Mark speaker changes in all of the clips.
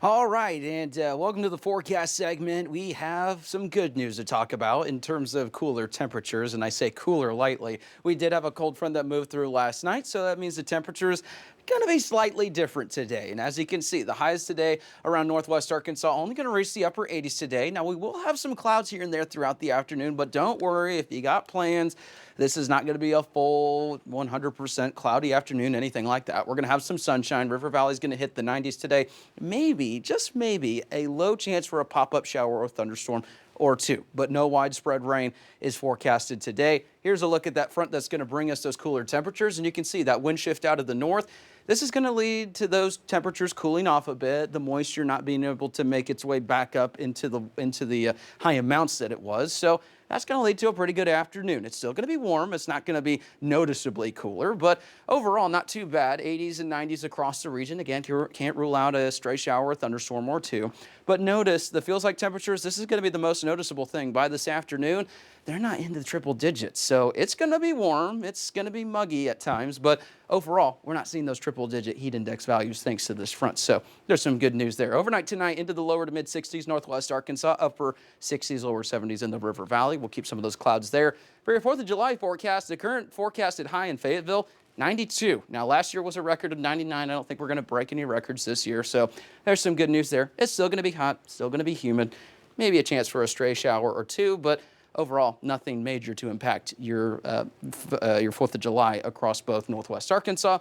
Speaker 1: All right, and welcome to the forecast segment. We have some good news to talk about in terms of cooler temperatures, and I say cooler lightly. We did have a cold front that moved through last night, so that means the temperatures going to be slightly different today. And as you can see, the highs today around northwest Arkansas only going to reach the upper 80s today. Now, we will have some clouds here and there throughout the afternoon, but don't worry if you got plans. This is not going to be a full 100% cloudy afternoon, anything like that. We're going to have some sunshine. River Valley is going to hit the 90s today. Maybe, just maybe, a low chance for a pop-up shower or thunderstorm or two, but no widespread rain is forecasted today. Here's a look at that front that's going to bring us those cooler temperatures, and you can see that wind shift out of the north. This is going to lead to those temperatures cooling off a bit, the moisture not being able to make its way back up into the high amounts that it was. So that's going to lead to a pretty good afternoon. It's still going to be warm. It's not going to be noticeably cooler, but overall not too bad. 80s and 90s across the region. Again, can't rule out a stray shower or thunderstorm or two. But notice the feels like temperatures, this is going to be the most noticeable thing. By this afternoon, they're not into the triple digits. So it's going to be warm. It's going to be muggy at times, but overall, we're not seeing those triple digit heat index values thanks to this front. So there's some good news there. Overnight tonight into the lower to mid 60s, northwest Arkansas, upper 60s, lower 70s in the River Valley. We'll keep some of those clouds there. For your 4th of July forecast, the current forecasted high in Fayetteville, 92. Now, last year was a record of 99. I don't think we're going to break any records this year. So there's some good news there. It's still going to be hot, still going to be humid, maybe a chance for a stray shower or two, but overall, nothing major to impact your 4th of July across both northwest Arkansas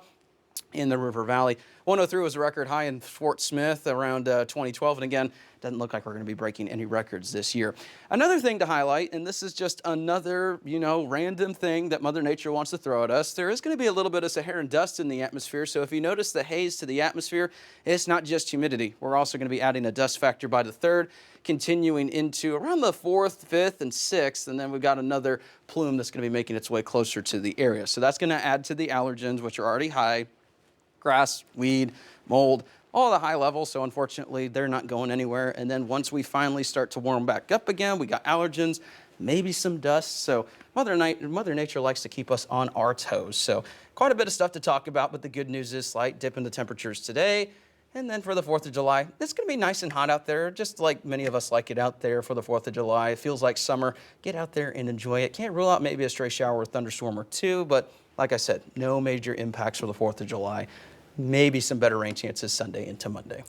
Speaker 1: in the River Valley. 103 was a record high in Fort Smith around 2012. And again, doesn't look like we're going to be breaking any records this year. Another thing to highlight, and this is just another, random thing that Mother Nature wants to throw at us. There is going to be a little bit of Saharan dust in the atmosphere. So if you notice the haze to the atmosphere, it's not just humidity. We're also going to be adding a dust factor by the 3rd, continuing into around the 4th, 5th, and 6th. And then we've got another plume that's going to be making its way closer to the area. So that's going to add to the allergens, which are already high. Grass, weed, mold, all the high levels. So unfortunately, they're not going anywhere. And then once we finally start to warm back up again, we got allergens, maybe some dust. So Mother Nature likes to keep us on our toes. So quite a bit of stuff to talk about, but the good news is slight dip in the temperatures today. And then for the 4th of July, it's going to be nice and hot out there, just like many of us like it out there for the 4th of July. It feels like summer. Get out there and enjoy it. Can't rule out maybe a stray shower or thunderstorm or two, but like I said, no major impacts for the 4th of July. Maybe some better rain chances Sunday into Monday.